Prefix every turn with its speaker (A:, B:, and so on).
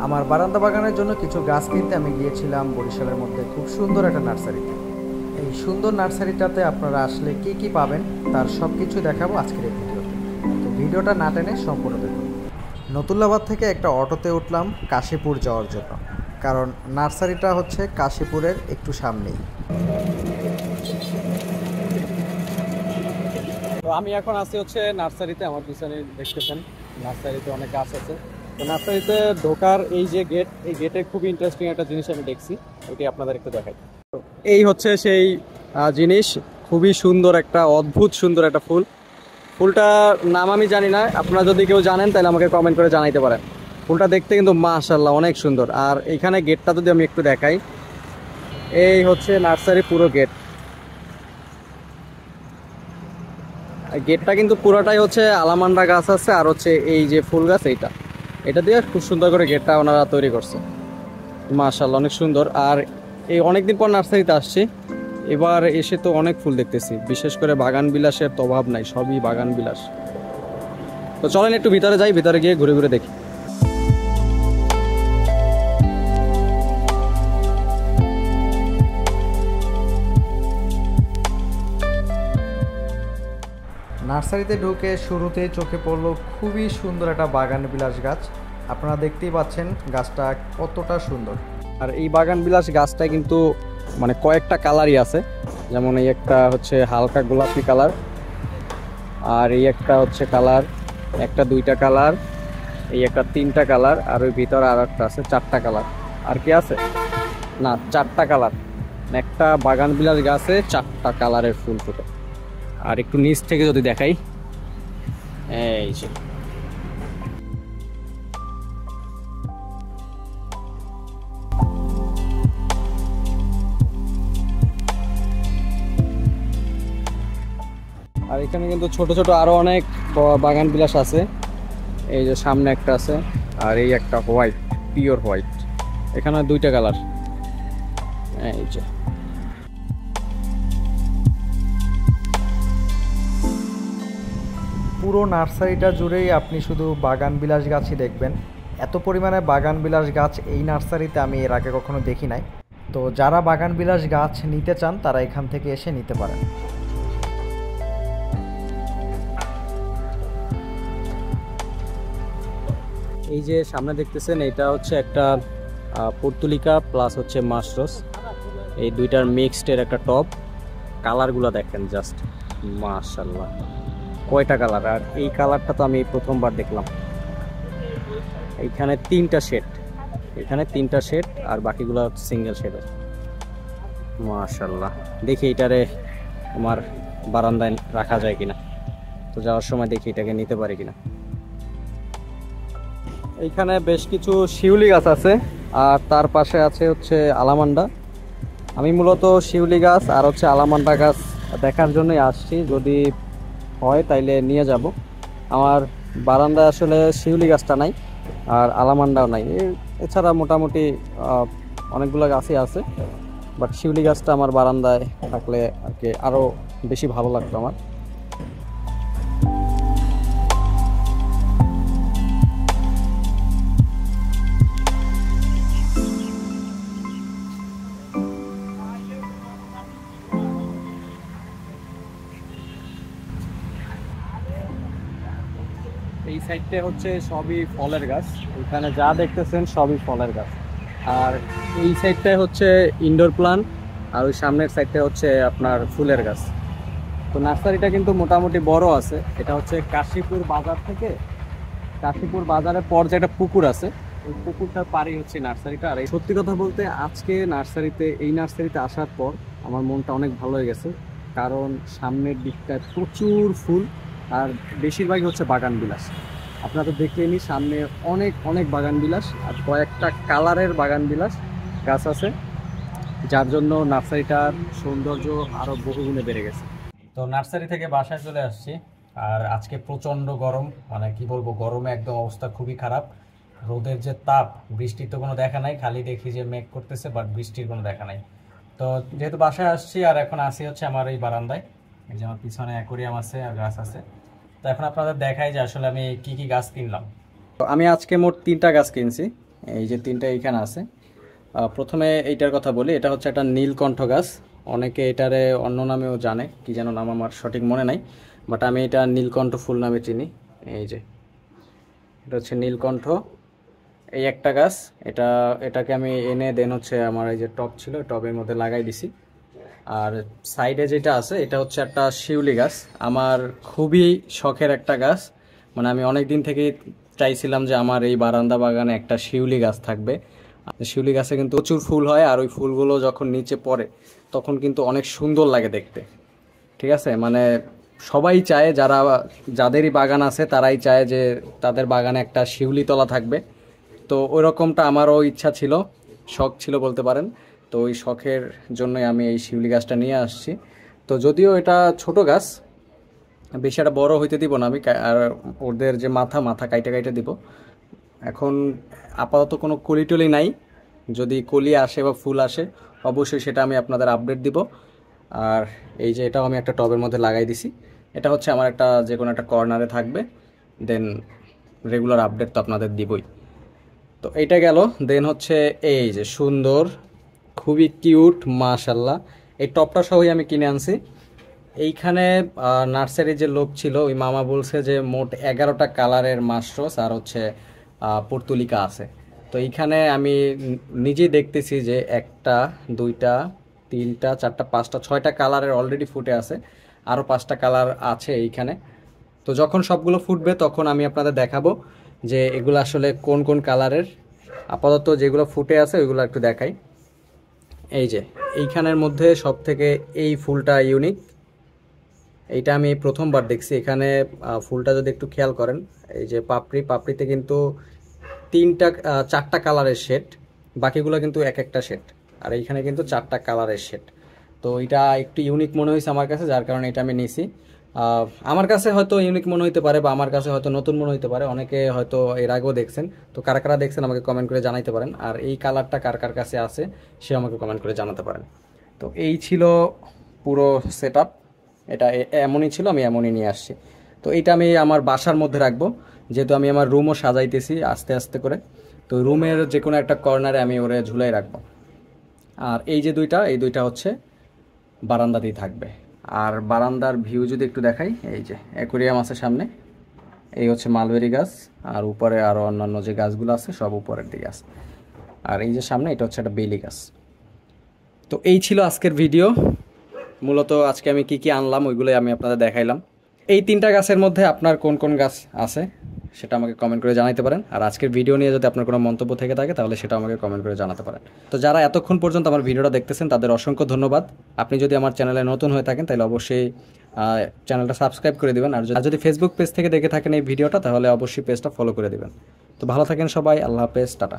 A: আমার বারান্দা বাগানের জন্য কিছু গাছ কিনতে আমি গিয়েছিলাম বরিশালের মধ্যে খুব সুন্দর একটা নার্সারিতে। এই সুন্দর নার্সারিটাতে আপনারা আসলে কি কি পাবেন তার সব কিছু দেখাবো আজকের এই ভিডিওতে। তো ভিডিওটা না টেনে সম্পূর্ণ দেখুন। নতুল্লাবাদ থেকে একটা অটোতে উঠলাম কাশীপুর যাওয়ার জন্য, কারণ নার্সারিটা হচ্ছে কাশীপুরের একটু সামনেই।
B: তো আমি এখন আছি হচ্ছে নার্সারিতে। আমার পিছনে দেখতেছেন নার্সারিতে অনেক গাছ আছে। তো নার্সারিতে ঢোকার এই যে গেট, এই গেটে খুব ইন্টারেস্টিং একটা জিনিস আমি দেখছি, ওইটি আপনাদের একটু দেখাই। এই হচ্ছে সেই জিনিস, খুবই সুন্দর একটা অদ্ভুত সুন্দর একটা ফুল। ফুলটার নাম আমি জানি না, আপনারা যদি কেউ জানেন তাহলে আমাকে কমেন্ট করে জানাইতে পারেন। ফুলটা দেখতে কিন্তু মাশাআল্লাহ অনেক সুন্দর। আর এখানে গেটটা যদি আমি একটু দেখাই, এই হচ্ছে নার্সারি পুরো গেট। গেটটা কিন্তু পুরোটাই হচ্ছে আলামান্ডা গাছ আছে, আর হচ্ছে এই যে ফুল গাছ এটা দিয়ে খুব সুন্দর করে গেটটা ওনারা তৈরি করছে। মাশাআল্লাহ অনেক সুন্দর। আর এই অনেকদিন পর নার্সারিতে আসছি, এবার এসে তো অনেক ফুল দেখতেছি, বিশেষ করে বাগান বিলাসের তো অভাব নাই, সবই বাগান বিলাস। তো চলেন একটু ভিতরে যাই, ভিতরে গিয়ে ঘুরে ঘুরে দেখি।
A: নার্সারিতে ঢুকে শুরুতেই চোখে পড়লো খুবই সুন্দর একটা বাগান বিলাস গাছ। আপনারা দেখতেই পাচ্ছেন গাছটা কতটা সুন্দর।
B: আর এই বাগান বিলাস গাছটা কিন্তু মানে কয়েকটা কালারই আছে, যেমন এই একটা হচ্ছে হালকা গোলাপি কালার, আর এই একটা হচ্ছে কালার, একটা দুইটা কালার, এই একটা তিনটা কালার, আর ওই ভিতরে আর একটা আছে চারটা কালার। আর কি আছে না, চারটা কালার। একটা বাগান বিলাস গাছে চারটা কালারের ফুল ফুটে। আর একটু নিচ থেকে যদি দেখাই, এই যে আর এখানে কিন্তু ছোট ছোট আরো অনেক বাগান বিলাস আছে। এই যে সামনে একটা আছে, আর এই একটা হোয়াইট, পিওর হোয়াইট। এখানে দুইটা কালার। এই যে
A: পুরো নার্সারিটা জুড়েই আপনি শুধু বাগান বিলাস গাছই দেখবেন। এত পরিমাণে বাগান বিলাস গাছ এই নার্সারিতে আমি এর আগে কখনো দেখি নাই। তো যারা বাগান বিলাস গাছ নিতে চান তারা এখান থেকে এসে নিতে পারেন।
B: এই যে সামনে দেখতেছেন, এটা হচ্ছে একটা পর্তুলিকা প্লাস হচ্ছে মাশরোজ, এই দুইটার মিক্সড একটা টপ। কালারগুলো দেখেন জাস্ট মাশাআল্লাহ, কয়টা কালার! আর এই কালারটা তো আমি প্রথমবার দেখলাম। এইখানে তিনটা শেড, এখানে তিনটা শেড, আর বাকিগুলো সিঙ্গেল শেডের। মাশাআল্লাহ, দেখি এটারে আমার বারান্দায় রাখা যায় কিনা। তো যাওয়ার সময় দেখি এটাকে নিতে পারি কিনা। এইখানে বেশ কিছু শিউলি গাছ আছে, আর তার পাশে আছে হচ্ছে আলামান্ডা। আমি মূলত শিউলি গাছ আর হচ্ছে আলামান্ডা গাছ দেখার জন্যই আসছি, যদি হয় তাইলে নিয়ে যাব। আমার বারান্দায় আসলে শিউলি গাছটা নাই, আর আলামান্ডাও নাই। এছাড়া মোটামুটি অনেকগুলো গাছই আছে, বাট শিউলি গাছটা আমার বারান্দায় থাকলে আর কি আরও বেশি ভালো লাগতো আমার। এই সাইডটা হচ্ছে সবই ফলের গাছ, এখানে যা দেখতেছেন সবই ফলের গাছ। আর এই সাইডটায় হচ্ছে ইনডোর প্লান্ট, আর ওই সামনের সাইডটা হচ্ছে আপনার ফুলের গাছ। তো নার্সারিটা কিন্তু মোটামুটি বড় আছে। এটা হচ্ছে কাশীপুর বাজার থেকে, কাশীপুর বাজারের পর যে একটা পুকুর আছে, ওই পুকুরটার পাড়েই হচ্ছে নার্সারিটা। আর সত্যি কথা বলতে আজকে এই নার্সারিতে আসার পর আমার মনটা অনেক ভালো হয়ে গেছে, কারণ সামনের দিকটায় প্রচুর ফুল, আর বেশিরভাগই হচ্ছে বাগান বিলাস। আপনারা তো দেখলেনই সামনে অনেক অনেক বাগান বিলাস, আর কয়েকটা কালারের বাগান বিলাস গাছ আছে, যার জন্য নার্সারিটার সৌন্দর্য আরও বহুগুণে বেড়ে গেছে। তো নার্সারি থেকে বাসায় চলে আসছি, আর আজকে প্রচণ্ড গরম, মানে কি বলবো, গরমে একদম অবস্থা খুবই খারাপ। রোদের যে তাপ, বৃষ্টির তো কোনো দেখা নাই, খালি দেখি যে মেঘ করতেছে, বাট বৃষ্টির কোনো দেখা নাই। তো যেহেতু বাসায় আসছি, আর এখন আসি হচ্ছে আমার এই বারান্দায়। এই যে আমার পিছনে অ্যাকোরিয়াম আছে আর গাছ আছে। তো এখন আপনাদের দেখাই যে আসলে আমি কি কি গাছ কিনলাম। তো আমি আজকে মোট 3টা গাছ কিনছি। এই যে তিনটা এইখানে আছে। প্রথমে এইটার কথা বলি, এটা হচ্ছে একটা নীলকণ্ঠ গাছ। অনেকে এটারে অন্য নামেও জানে, কি যেন নাম আমার সঠিক মনে নাই, বাট আমি এটা নীলকণ্ঠ ফুল নামে চিনি। এই যে এটা হচ্ছে নীলকণ্ঠ, এই একটা গাছ। এটাকে আমি এনে দেন হচ্ছে আমার এই যে টব ছিল, টবের মধ্যে লাগাই দিছি। আর সাইডে যেটা আছে এটা হচ্ছে একটা শিউলি গাছ, আমার খুবই শখের একটা গাছ। মানে আমি অনেক দিন থেকে চাইছিলাম যে আমার এই বারান্দা বাগানে একটা শিউলি গাছ থাকবে। শিউলি গাছে কিন্তু প্রচুর ফুল হয়, আর ওই ফুলগুলো যখন নিচে পড়ে তখন কিন্তু অনেক সুন্দর লাগে দেখতে। ঠিক আছে, মানে সবাই চায়, যাদেরই বাগান আছে তারাই চায় যে তাদের বাগানে একটা শিউলি তলা থাকবে। তো ওই রকমটা আমারও ইচ্ছা ছিল, শখ ছিল বলতে পারেন। তো ওই শখের জন্যই আমি এই শিউলি গাছটা নিয়ে আসছি। তো যদিও এটা ছোট গাছ, বেশি একটা বড় হইতে দিব না আমি, আর ওদের যে মাথা কাইটে কাইটে দিব। এখন আপাতত কোনো কলি টলি নাই, যদি কলি আসে বা ফুল আসে অবশ্যই সেটা আমি আপনাদের আপডেট দিব। আর এই যে এটাও আমি একটা টবের মধ্যে লাগাই দিছি, এটা হচ্ছে আমার একটা যে কোনো একটা কর্নারে থাকবে। দেন রেগুলার আপডেট তো আপনাদের দিবই। তো এইটা গেল। দেন হচ্ছে এই যে সুন্দর, খুবই কিউট মাশাল্লাহ, এই টপটা সহই আমি কিনে আনছি। এইখানে নার্সারির যে লোক ছিল ওই মামা বলছে যে মোট 11টা কালারের মাশরোজ আর হচ্ছে পর্তুলিকা আছে। তো এইখানে আমি নিজেই দেখতেছি যে 1টা 2টা 3টা 4টা 5টা 6টা কালারের অলরেডি ফুটে আছে, আরও 5টা কালার আছে এইখানে। তো যখন সবগুলো ফুটবে তখন আমি আপনাদের দেখাবো যে এগুলো আসলে কোন কোন কালারের। আপাতত যেগুলো ফুটে আছে ওইগুলো একটু দেখাই। এই যে এইখানের মধ্যে সব থেকে এই ফুলটা ইউনিক, এইটা আমি প্রথমবার দেখছি। এখানে ফুলটা যদি একটু খেয়াল করেন, এই যে পাপড়িতে কিন্তু 4টা কালারের শেড, বাকিগুলো কিন্তু এক একটা শেড, আর এইখানে কিন্তু 4টা কালারের শেড। তো এটা একটু ইউনিক মনে হয়েছে আমার কাছে, যার কারণে এটা আমি নিছি। আমার কাছে হয়তো ইউনিক মনে হইতে পারে, বা আমার কাছে হয়তো নতুন মনে হইতে পারে, অনেকে হয়তো এর আগেও দেখছেন। তো কারা কারা দেখছেন আমাকে কমেন্ট করে জানাইতে পারেন, আর এই কালারটা কার কার কাছে আছে সে আমাকে কমেন্ট করে জানাতে পারেন। তো এই ছিল পুরো সেট আপ, এটা এমনই ছিল, আমি এমনই নিয়ে আসছি। তো এইটা আমি আমার বাসার মধ্যে রাখবো, যেহেতু আমি আমার রুমও সাজাইতেছি আস্তে আস্তে করে। তো রুমের যে কোনো একটা কর্নারে আমি ওরে ঝুলাই রাখবো। আর এই যে এই দুইটা হচ্ছে বারান্দাতেই থাকবে। আর বারান্দার ভিউ যদি একটু দেখাই, এই যে অ্যাকুরিয়াম আছে সামনে, এই হচ্ছে মালবেরি গাছ, আর উপরে আরও অন্যান্য যে গাছগুলো আছে সব উপরের দিকে আছে। আর এই যে সামনে এটা হচ্ছে একটা বেলি গাছ। তো এই ছিল আজকের ভিডিও। মূলত আজকে আমি কি কি আনলাম ওইগুলোই আমি আপনাদের দেখাইলাম। এই 3টা গাছের মধ্যে আপনার কোন কোন গাছ আছে সেটা আমাকে কমেন্ট করে জানাতে পারেন। আর আজকের ভিডিও নিয়ে যদি আপনার কোনো মন্তব্য থেকে থাকে তাহলে সেটা আমাকে কমেন্ট করে জানাতে পারেন। তো যারা এতক্ষণ পর্যন্ত আমার ভিডিওটা দেখতেছেন তাদের অসংখ্য ধন্যবাদ। আপনি যদি আমার চ্যানেলে নতুন হয়ে থাকেন তাহলে অবশ্যই চ্যানেলটা সাবস্ক্রাইব করে দিবেন। আর যদি ফেসবুক পেজ থেকে দেখে থাকেন এই ভিডিওটা তাহলে অবশ্যই পেজটা ফলো করে দিবেন। তো ভালো থাকেন সবাই, আল্লাহ হাফেজ, টাটা।